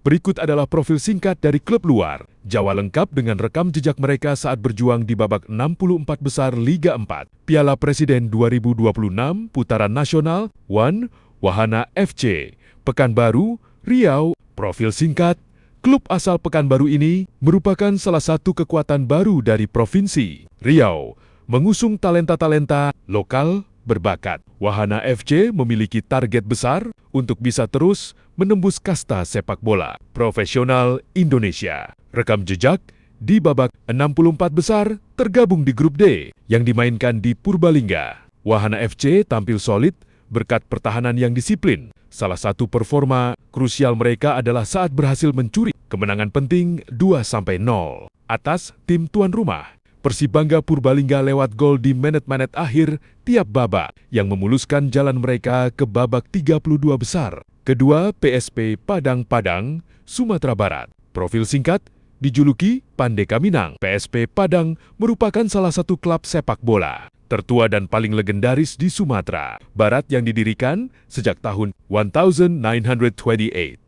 Berikut adalah profil singkat dari klub luar Jawa lengkap dengan rekam jejak mereka saat berjuang di babak 64 besar Liga 4. Piala Presiden 2026 Putaran Nasional 1 Wahana FC Pekanbaru, Riau. Profil singkat, klub asal Pekanbaru ini merupakan salah satu kekuatan baru dari Provinsi Riau, mengusung talenta-talenta lokal berbakat. Wahana FC memiliki target besar untuk bisa terus menembus kasta sepak bola profesional Indonesia. Rekam jejak di babak 64 besar tergabung di grup D yang dimainkan di Purbalingga. Wahana FC tampil solid berkat pertahanan yang disiplin. Salah satu performa krusial mereka adalah saat berhasil mencuri kemenangan penting 2-0 atas tim tuan rumah. Persibangga Purbalingga lewat gol di menit-menit akhir tiap babak yang memuluskan jalan mereka ke babak 32 besar. Kedua PSP Padang, Sumatera Barat. Profil singkat dijuluki Pandeka Minang. PSP Padang merupakan salah satu klub sepak bola tertua dan paling legendaris di Sumatera Barat yang didirikan sejak tahun 1928.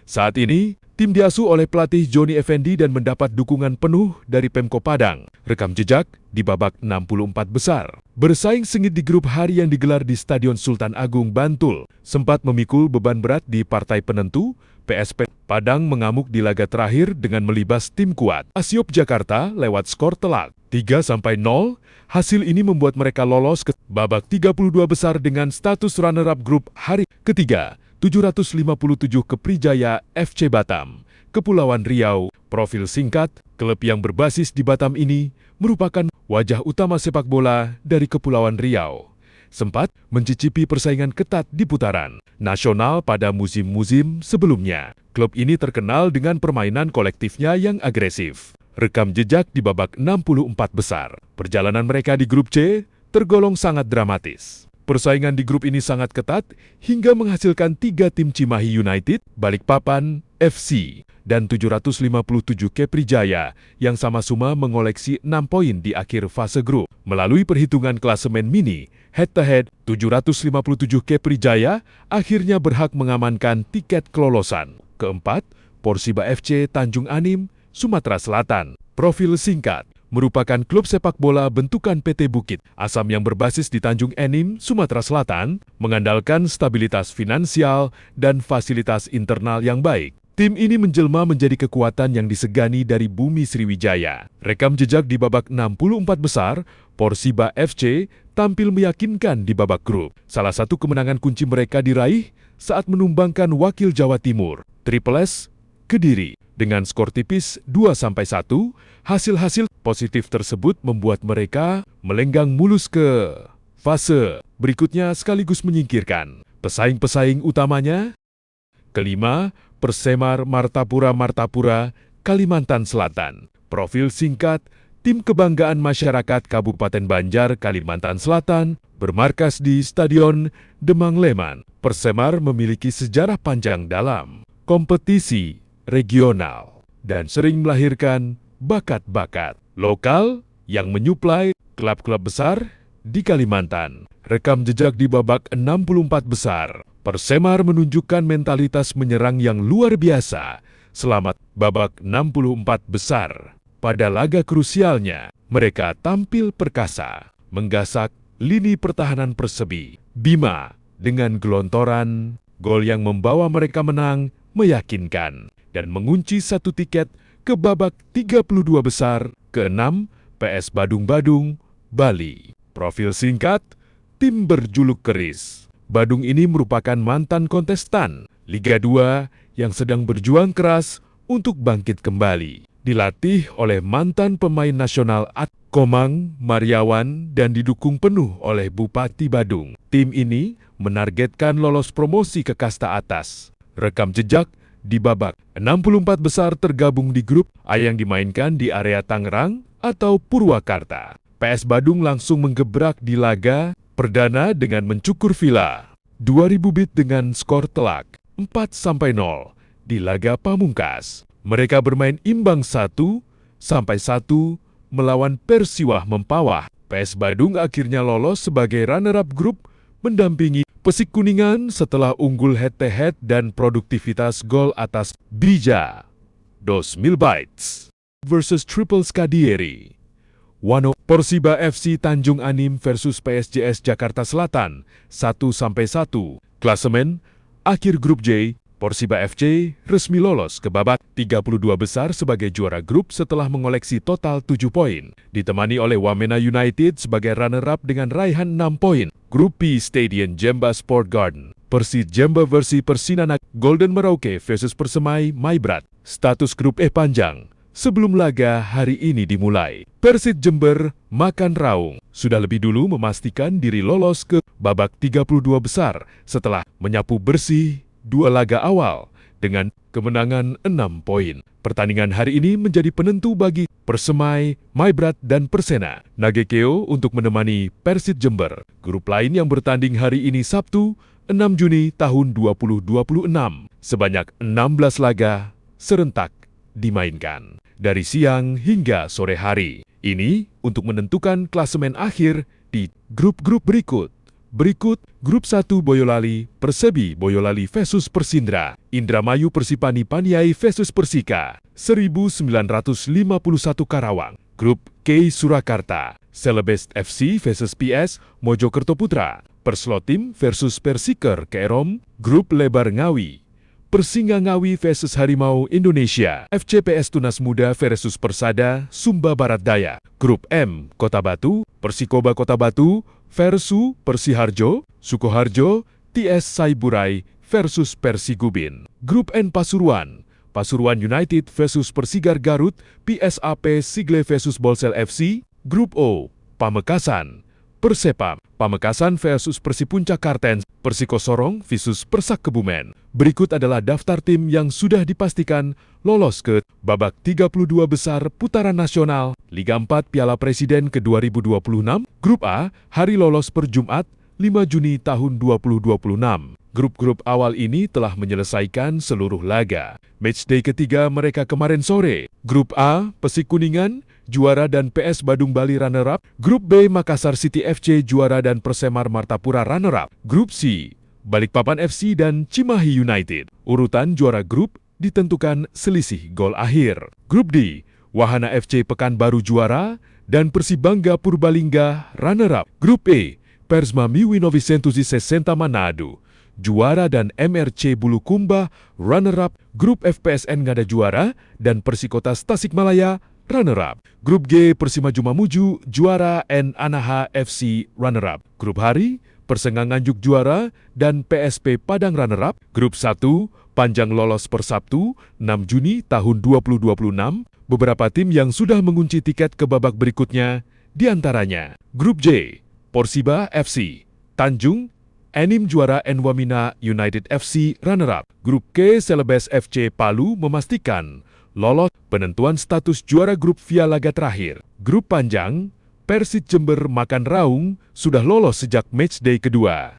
Saat ini, tim diasuh oleh pelatih Joni Effendi dan mendapat dukungan penuh dari Pemko Padang. Rekam jejak di babak 64 besar. Bersaing sengit di grup hari yang digelar di Stadion Sultan Agung, Bantul. Sempat memikul beban berat di partai penentu, PSP Padang mengamuk di laga terakhir dengan melibas tim kuat Asiop Jakarta lewat skor telak 3-0. Hasil ini membuat mereka lolos ke babak 32 besar dengan status runner-up grup hari ketiga. 757 Keprijaya FC Batam, Kepulauan Riau. Profil singkat, klub yang berbasis di Batam ini merupakan wajah utama sepak bola dari Kepulauan Riau. Sempat mencicipi persaingan ketat di putaran nasional pada musim-musim sebelumnya. Klub ini terkenal dengan permainan kolektifnya yang agresif. Rekam jejak di babak 64 besar. Perjalanan mereka di grup C tergolong sangat dramatis. Persaingan di grup ini sangat ketat hingga menghasilkan 3 tim Cimahi United, Balikpapan FC, dan 757 Keprijaya yang sama-sama mengoleksi 6 poin di akhir fase grup. Melalui perhitungan klasemen mini, head-to-head 757 Keprijaya akhirnya berhak mengamankan tiket kelolosan. Keempat, Porsiba FC Tanjung Anim, Sumatera Selatan. Profil singkat, merupakan klub sepak bola bentukan PT Bukit Asam yang berbasis di Tanjung Enim, Sumatera Selatan, mengandalkan stabilitas finansial dan fasilitas internal yang baik. Tim ini menjelma menjadi kekuatan yang disegani dari Bumi Sriwijaya. Rekam jejak di babak 64 besar, Porsiba FC tampil meyakinkan di babak grup. Salah satu kemenangan kunci mereka diraih saat menumbangkan wakil Jawa Timur, Triple S, Kediri. Dengan skor tipis 2-1, hasil-hasil positif tersebut membuat mereka melenggang mulus ke fase berikutnya sekaligus menyingkirkan pesaing-pesaing utamanya. Kelima, Persemar Martapura, Kalimantan Selatan. Profil singkat, tim kebanggaan masyarakat Kabupaten Banjar, Kalimantan Selatan, bermarkas di Stadion Demang Leman. Persemar memiliki sejarah panjang dalam kompetisi regional dan sering melahirkan bakat-bakat lokal yang menyuplai klub-klub besar di Kalimantan. Rekam jejak di babak 64 besar, Persemar menunjukkan mentalitas menyerang yang luar biasa selamat babak 64 besar. Pada laga krusialnya, mereka tampil perkasa, menggasak lini pertahanan Persebi Bima dengan gelontoran gol yang membawa mereka menang meyakinkan dan mengunci 1 tiket ke babak 32 besar ke-6 PS Badung, Bali. Profil singkat, tim berjuluk keris. Badung ini merupakan mantan kontestan Liga 2 yang sedang berjuang keras untuk bangkit kembali. Dilatih oleh mantan pemain nasional Komang Mariawan dan didukung penuh oleh Bupati Badung. Tim ini menargetkan lolos promosi ke kasta atas. Rekam jejak di babak 64 besar tergabung di grup A yang dimainkan di area Tangerang atau Purwakarta. PS Badung langsung menggebrak di laga perdana dengan mencukur Villa 2000 bit dengan skor telak 4-0 di laga pamungkas. Mereka bermain imbang 1-1 melawan Persiwah Mempawah. PS Badung akhirnya lolos sebagai runner-up grup mendampingi Persik Kuningan setelah unggul head-to-head dan produktivitas gol atas Bija 2000 bytes versus Triple Skadieri. Wano Persiba FC Tanjung Anim versus PSJS Jakarta Selatan 1-1. Klasemen akhir grup J, Persiba FC resmi lolos ke babak 32 besar sebagai juara grup setelah mengoleksi total 7 poin, ditemani oleh Wamena United sebagai runner-up dengan raihan 6 poin. Grup P Stadion Jemba Sport Garden, Persit Jemba versi Persinanak, Golden Merauke versus Persemai Maibrat. Status grup E panjang sebelum laga hari ini dimulai. Persit Jember makan raung sudah lebih dulu memastikan diri lolos ke babak 32 besar setelah menyapu bersih 2 laga awal dengan kemenangan 6 poin. Pertandingan hari ini menjadi penentu bagi Persemai, Maibrat, dan Persena Nagekeo untuk menemani Persit Jember. Grup lain yang bertanding hari ini Sabtu, 6 Juni tahun 2026. Sebanyak 16 laga serentak dimainkan dari siang hingga sore hari. Ini untuk menentukan klasemen akhir di grup-grup berikut. Grup 1 Boyolali, Persebi Boyolali versus Persindra, Indramayu Persipani Paniai versus Persika, 1951 Karawang. Grup K Surakarta, Celebes FC versus PS Mojokerto Putra, Perslotim versus Persiker Kerom. Grup Lebar Ngawi, Persingga Ngawi versus Harimau Indonesia, FCPS Tunas Muda versus Persada Sumba Barat Daya. Grup M Kota Batu, Persikoba Kota Batu versus Persiharjo, Sukoharjo, TS Saiburai versus Persigubin. Grup N Pasuruan, Pasuruan United versus Persigar Garut, PSAP Sigle versus Bolsel FC. Grup O Pamekasan, Persepam, Pamekasan versus Persipuncak Kartens, Persiko Sorong versus Persak Kebumen. Berikut adalah daftar tim yang sudah dipastikan lolos ke babak 32 besar putaran nasional Liga 4 Piala Presiden ke-2026. Grup A, hari lolos per Jumat 5 Juni tahun 2026. Grup-grup awal ini telah menyelesaikan seluruh laga. Matchday ketiga mereka kemarin sore. Grup A, Persik Kuningan juara dan PS Badung Bali runner-up. Grup B, Makassar City FC juara dan Persemar Martapura runner-up. Grup C, Balikpapan FC dan Cimahi United. Urutan juara grup ditentukan selisih gol akhir. Grup D, Wahana FC Pekanbaru juara dan Persibangga Purbalingga runner-up. Grup E, Persma Miwi Novi Sentusi Sesenta Manado juara dan MRC Bulukumba runner-up. Grup FPSN Ngada juara dan Persikota Tasikmalaya runner-up. Grup G, Persima Jumamuju juara and Anaha FC runner-up. Grup Hari, Persengga Nganjuk juara dan PSP Padang runner-up. Grup 1, panjang lolos per Sabtu 6 Juni tahun 2026. Beberapa tim yang sudah mengunci tiket ke babak berikutnya diantaranya Grup J, Persiba FC, Tanjung Anim juara and Wamena United FC runner-up. Grup K, Celebes FC Palu memastikan lolos penentuan status juara grup via laga terakhir. Grup panjang, Persit Jember makan raung sudah lolos sejak matchday kedua.